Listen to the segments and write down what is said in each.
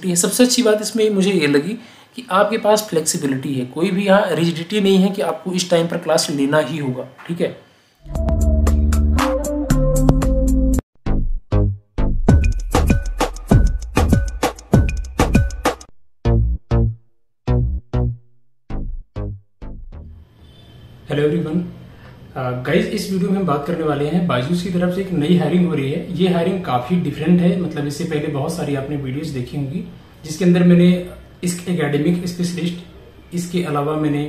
ये सबसे अच्छी बात इसमें मुझे ये लगी कि आपके पास फ्लेक्सिबिलिटी है, कोई भी यहाँ रिजिडिटी नहीं है कि आपको इस टाइम पर क्लास लेना ही होगा। ठीक है, हेलो एवरीवन गाइज, इस वीडियो में हम बात करने वाले हैं बायजूस की तरफ से एक नई हायरिंग हो रही है। ये हायरिंग काफी डिफरेंट है, मतलब इससे पहले बहुत सारी आपने वीडियोस देखी होंगी जिसके अंदर मैंने इस एकेडमिक स्पेशलिस्ट, इसके अलावा मैंने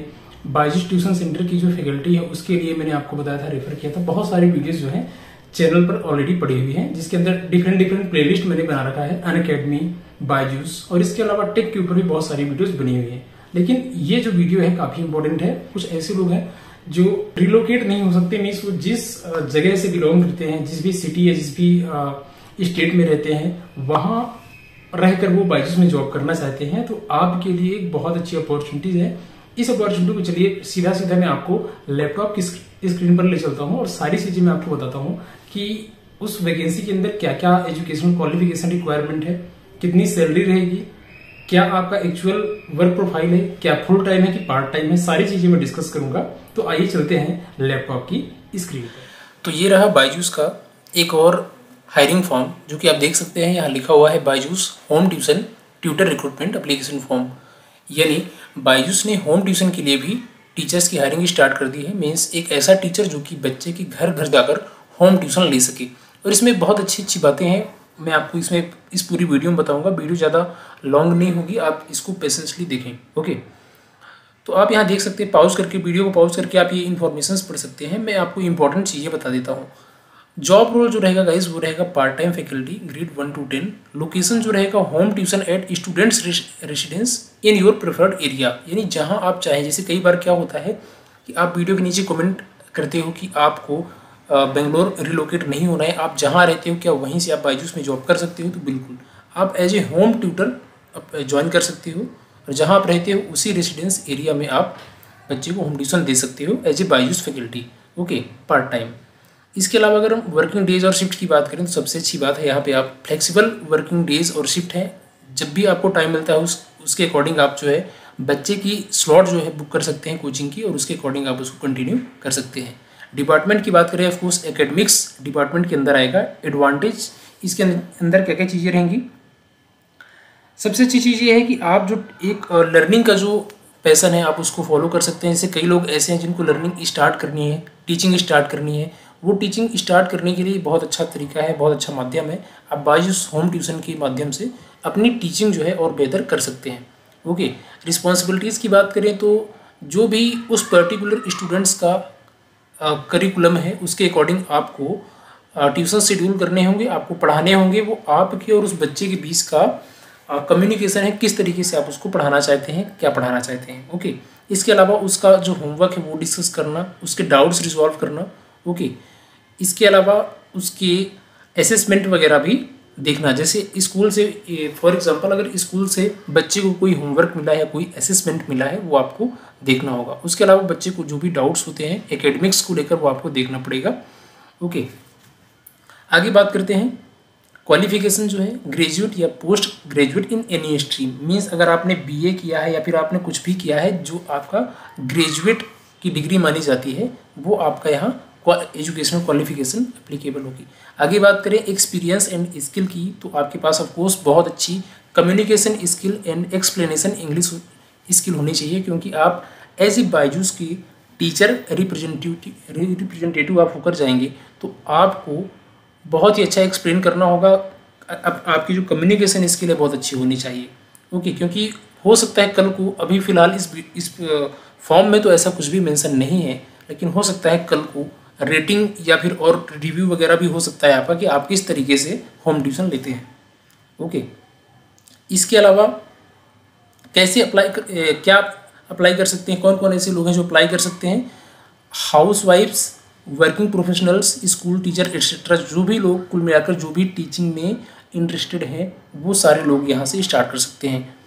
बायजूस ट्यूशन सेंटर की जो फैकल्टी है उसके लिए मैंने आपको बताया था, रेफर किया था। बहुत सारी वीडियोज जो है चैनल पर ऑलरेडी पड़ी हुई है, जिसके अंदर डिफरेंट प्लेलिस्ट मैंने बना रखा है, अनअकैडमी, बायजूस, और इसके अलावा टेक के ऊपर भी बहुत सारी वीडियोज बनी हुई है। लेकिन ये जो वीडियो है काफी इंपॉर्टेंट है। कुछ ऐसे लोग हैं जो रिलोकेट नहीं हो सकते, मीन्स वो जिस जगह से बिलोंग करते हैं, जिस भी सिटी या जिस भी स्टेट में रहते हैं, वहां रहकर वो बायजूस में जॉब करना चाहते हैं, तो आपके लिए एक बहुत अच्छी अपॉर्चुनिटीज है। इस अपॉर्चुनिटी को चलिए सीधा मैं आपको लैपटॉप की स्क्रीन पर ले चलता हूँ और सारी चीजें मैं आपको बताता हूँ कि उस वैकेंसी के अंदर क्या क्या एजुकेशनल क्वालिफिकेशन रिक्वायरमेंट है, कितनी सैलरी रहेगी, क्या आपका एक्चुअल वर्क प्रोफाइल है, क्या फुल टाइम है कि पार्ट टाइम है, सारी चीजें मैं डिस्कस करूंगा। तो आइए चलते हैं लैपटॉप की स्क्रीन पर। तो ये रहा बायजूस का एक और हायरिंग फॉर्म, जो कि आप देख सकते हैं यहाँ लिखा हुआ है Byju's home tuition tutor recruitment application form. यानी बायजूस ने होम ट्यूशन के लिए भी टीचर्स की हायरिंग स्टार्ट कर दी है। मीन्स एक ऐसा टीचर जो कि बच्चे के घर घर जाकर होम ट्यूशन ले सके। और इसमें बहुत अच्छी बातें हैं, मैं आपको इसमें इस पूरी वीडियो में बताऊंगा। वीडियो ज़्यादा लॉन्ग नहीं होगी, आप इसको पेशेंसली देखें। ओके, तो आप यहाँ देख सकते हैं, पॉज करके वीडियो को पॉज करके आप ये इन्फॉर्मेशंस पढ़ सकते हैं। मैं आपको इंपॉर्टेंट चीज़ें बता देता हूँ। जॉब रोल जो रहेगा गाइस, वो रहेगा part time faculty, grade 1 to 10। Location जो रहेगा home tuition at students residence in your preferred area, यानी जहाँ आप चाहें। जैसे कई बार क्या होता है कि आप वीडियो के नीचे कमेंट करते हो कि आपको बेंगलोर रिलोकेट नहीं होना है, आप जहाँ रहते हो क्या वहीं से आप बायजूस में जॉब कर सकते हो। तो बिल्कुल आप as a home tutor join कर सकते हो, और जहाँ आप रहते हो उसी रेसिडेंस एरिया में आप बच्चे को होम ट्यूशन दे सकते हो as a Byju's faculty. Okay, part time. इसके अलावा अगर हम वर्किंग डेज और शिफ्ट की बात करें तो सबसे अच्छी बात है यहाँ पे आप फ्लेक्सिबल वर्किंग डेज और शिफ्ट है। जब भी आपको टाइम मिलता है उसके अकॉर्डिंग आप जो है बच्चे की स्लॉट जो है बुक कर सकते हैं कोचिंग की, और उसके अकॉर्डिंग आप उसको कंटिन्यू कर सकते हैं। डिपार्टमेंट की बात करें, ऑफकोर्स एकेडमिक्स डिपार्टमेंट के अंदर आएगा। एडवांटेज इसके अंदर क्या क्या चीज़ें रहेंगी? सबसे अच्छी चीज़ ये है कि आप जो एक लर्निंग का जो पैशन है आप उसको फॉलो कर सकते हैं। जैसे कई लोग ऐसे हैं जिनको लर्निंग स्टार्ट करनी है, टीचिंग स्टार्ट करनी है, वो टीचिंग स्टार्ट करने के लिए बहुत अच्छा तरीका है, बहुत अच्छा माध्यम है। आप बायजूस होम ट्यूशन के माध्यम से अपनी टीचिंग जो है और बेहतर कर सकते हैं। ओके, रिस्पॉन्सिबिलिटीज़ की बात करें तो जो भी उस पर्टिकुलर स्टूडेंट्स का करिकुलम है उसके अकॉर्डिंग आपको ट्यूशन शेड्यूल करने होंगे, आपको पढ़ाने होंगे। वो आपके और उस बच्चे के बीच का कम्युनिकेशन है, किस तरीके से आप उसको पढ़ाना चाहते हैं, क्या पढ़ाना चाहते हैं। ओके, इसके अलावा उसका जो होमवर्क है वो डिस्कस करना, उसके डाउट्स रिजॉल्व करना। ओके, इसके अलावा उसके असेसमेंट वगैरह भी देखना। जैसे स्कूल से फॉर एग्जांपल अगर स्कूल से बच्चे को कोई होमवर्क मिला है या कोई असेसमेंट मिला है वो आपको देखना होगा। उसके अलावा बच्चे को जो भी डाउट्स होते हैं एकेडमिक्स को लेकर वो आपको देखना पड़ेगा। ओके, आगे बात करते हैं। क्वालिफिकेशन जो है ग्रेजुएट या post graduate in any stream, means अगर आपने बीए किया है या फिर आपने कुछ भी किया है जो आपका ग्रेजुएट की डिग्री मानी जाती है, वो आपका यहाँ एजुकेशनल क्वालिफिकेशन एप्लीकेबल होगी। आगे बात करें एक्सपीरियंस एंड स्किल की, तो आपके पास ऑफकोर्स बहुत अच्छी communication skill and explanation English skill होनी चाहिए, क्योंकि आप एज ए बायजूस की टीचर रिप्रेजेंटेटिव आप होकर जाएंगे तो आपको बहुत ही अच्छा एक्सप्लेन करना होगा। आपकी जो कम्युनिकेशन स्किल है बहुत अच्छी होनी चाहिए। ओके, क्योंकि हो सकता है कल को, अभी फ़िलहाल इस फॉर्म में तो ऐसा कुछ भी मेंशन नहीं है, लेकिन हो सकता है कल को रेटिंग या फिर और रिव्यू वगैरह भी हो सकता है आपका कि आप किस तरीके से होम ट्यूशन लेते हैं। ओके, इसके अलावा कैसे क्या अप्लाई कर सकते हैं, कौन कौन ऐसे लोग हैं जो अप्लाई कर सकते हैं? Housewifes, working professionals, school teacher etcetera, जो भी लोग कुल मिलाकर जो भी टीचिंग में इंटरेस्टेड हैं वो सारे लोग यहाँ से स्टार्ट कर सकते हैं।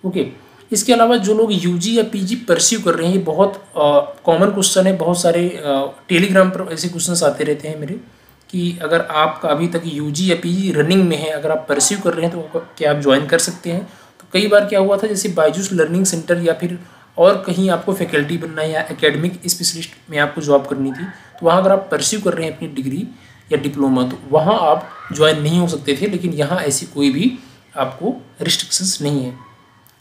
ओके, इसके अलावा जो लोग यूजी या पीजी परस्यू कर रहे हैं, ये बहुत कॉमन क्वेश्चन है, बहुत सारे टेलीग्राम पर ऐसे क्वेश्चंस आते रहते हैं मेरे कि अगर आपका अभी तक यूजी या पीजी रनिंग में है, अगर आप परस्यू कर रहे हैं तो क्या आप ज्वाइन कर सकते हैं। तो कई बार क्या हुआ था, जैसे बायजूस लर्निंग सेंटर या फिर और कहीं आपको फैकल्टी बनना है या एकेडमिक स्पेशलिस्ट में आपको जॉब करनी थी, तो वहाँ अगर आप परस्यू कर रहे हैं अपनी डिग्री या डिप्लोमा, तो वहाँ आप ज्वाइन नहीं हो सकते थे। लेकिन यहाँ ऐसी कोई भी आपको रिस्ट्रिक्शंस नहीं है।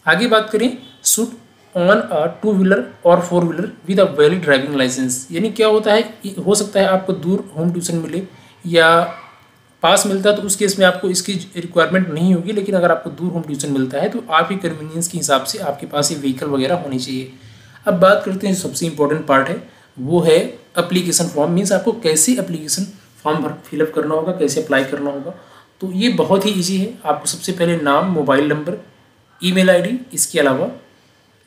आगे बात करें, शुड ऑन अ 2 व्हीलर और 4 wheeler with a valid driving licence. यानी क्या होता है, हो सकता है आपको दूर होम ट्यूशन मिले या पास मिलता है तो उस केस में आपको इसकी रिक्वायरमेंट नहीं होगी। लेकिन अगर आपको दूर होम ट्यूशन मिलता है तो आपकी कन्वीनियंस के हिसाब से आपके पास ये व्हीकल वगैरह होनी चाहिए। अब बात करते हैं, सबसे इंपॉर्टेंट पार्ट है वो है अप्लीकेशन फॉर्म। मीन्स आपको कैसे अप्लीकेशन फॉर्म फिलअप करना होगा, कैसे अप्लाई करना होगा। तो ये बहुत ही ईजी है। आपको सबसे पहले नाम, मोबाइल नंबर, ईमेल आईडी, इसके अलावा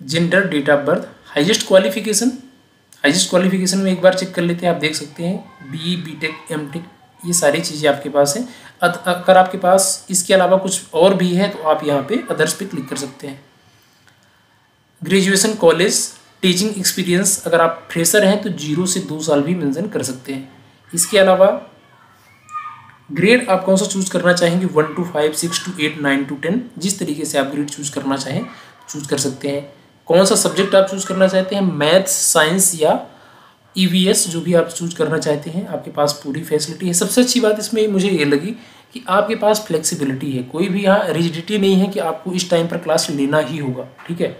gender, date of birth, highest qualification में एक बार चेक कर लेते हैं। आप देख सकते हैं BE, BTech, MTech, ये सारी चीज़ें आपके पास हैं। अगर आपके पास इसके अलावा कुछ और भी है तो आप यहाँ पे अदर्स पे क्लिक कर सकते हैं। ग्रेजुएशन, कॉलेज, टीचिंग एक्सपीरियंस, अगर आप फ्रेशर हैं तो 0 से 2 साल भी मेंशन कर सकते हैं। इसके अलावा ग्रेड आप कौन सा चूज़ करना चाहेंगे, 1 to 5, 6 to 8, 9 to 10, जिस तरीके से आप ग्रेड चूज़ करना चाहें चूज़ कर सकते हैं। कौन सा सब्जेक्ट आप चूज़ करना चाहते हैं, मैथ्स, साइंस या EVS, जो भी आप चूज़ करना चाहते हैं, आपके पास पूरी फैसिलिटी है। सबसे अच्छी बात इसमें मुझे ये लगी कि आपके पास फ्लेक्सिबिलिटी है, कोई भी यहाँ रिजिडिटी नहीं है कि आपको इस टाइम पर क्लास लेना ही होगा। ठीक है।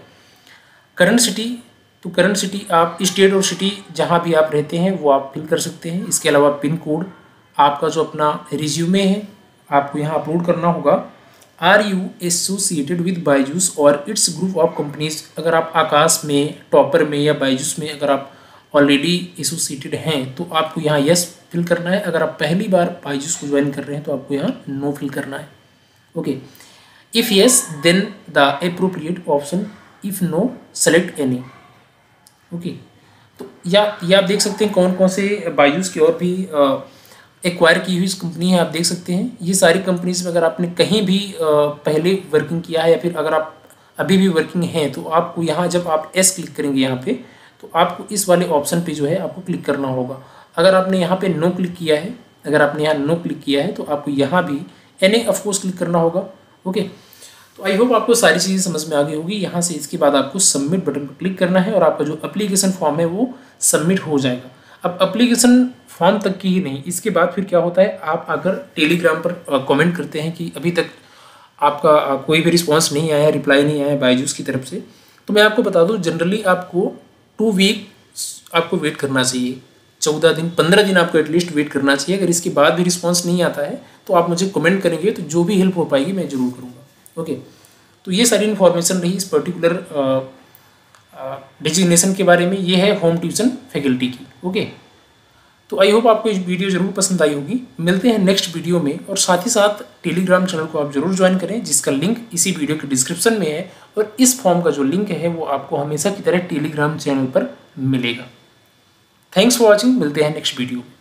करंट सिटी, तो करंट सिटी आप स्टेट और सिटी जहाँ भी आप रहते हैं वो आप फिल कर सकते हैं। इसके अलावा पिन कोड, आपका जो अपना रिज्यूमे है आपको यहाँ अपलोड करना होगा। Are you associated with Byju's और इट्स ग्रुप ऑफ कंपनीज, अगर आप आकाश में, टॉपर में या बायजूस में अगर आप ऑलरेडी एसोसिएटेड हैं तो आपको यहाँ यस फिल करना है। अगर आप पहली बार बायजूस को ज्वाइन कर रहे हैं तो आपको यहाँ नो फिल करना है। Okay, if yes then the appropriate option, if no select any. Okay, तो या आप देख सकते हैं कौन कौन से बायजूस की और भी एक्वायर की हुई कंपनी है। आप देख सकते हैं ये सारी कंपनीज में अगर आपने कहीं भी पहले वर्किंग किया है या फिर अगर आप अभी भी वर्किंग हैं तो आपको यहाँ जब आप एस क्लिक करेंगे यहाँ पे तो आपको इस वाले ऑप्शन पे जो है आपको क्लिक करना होगा। अगर आपने यहाँ पे नो क्लिक किया है, अगर आपने यहाँ नो क्लिक किया है तो आपको यहाँ भी NA ऑफकोर्स क्लिक करना होगा। ओके, तो आई होप आपको सारी चीज़ें समझ में आ गई होगी। यहाँ से इसके बाद आपको सबमिट बटन पर क्लिक करना है और आपका जो एप्लीकेशन फॉर्म है वो सबमिट हो जाएगा। अब एप्लीकेशन फॉर्म तक की ही नहीं, इसके बाद फिर क्या होता है, आप अगर टेलीग्राम पर कमेंट करते हैं कि अभी तक आपका कोई भी रिस्पांस नहीं आया, रिप्लाई नहीं आया बायजूस की तरफ से, तो मैं आपको बता दूं जनरली आपको 2 वीक आपको वेट करना चाहिए, 14 दिन 15 दिन आपको एटलीस्ट वेट करना चाहिए। अगर इसके बाद भी रिस्पांस नहीं आता है तो आप मुझे कमेंट करेंगे तो जो भी हेल्प हो पाएगी मैं ज़रूर करूँगा। ओके, तो ये सारी इन्फॉर्मेशन रही इस पर्टिकुलर डिजिग्नेशन के बारे में। ये है होम ट्यूशन फैकल्टी की। ओके, तो आई होप आपको ये वीडियो जरूर पसंद आई होगी। मिलते हैं नेक्स्ट वीडियो में, और साथ ही साथ टेलीग्राम चैनल को आप जरूर ज्वाइन करें जिसका लिंक इसी वीडियो के डिस्क्रिप्शन में है, और इस फॉर्म का जो लिंक है वो आपको हमेशा की तरह टेलीग्राम चैनल पर मिलेगा। थैंक्स फॉर वॉचिंग, मिलते हैं नेक्स्ट वीडियो में।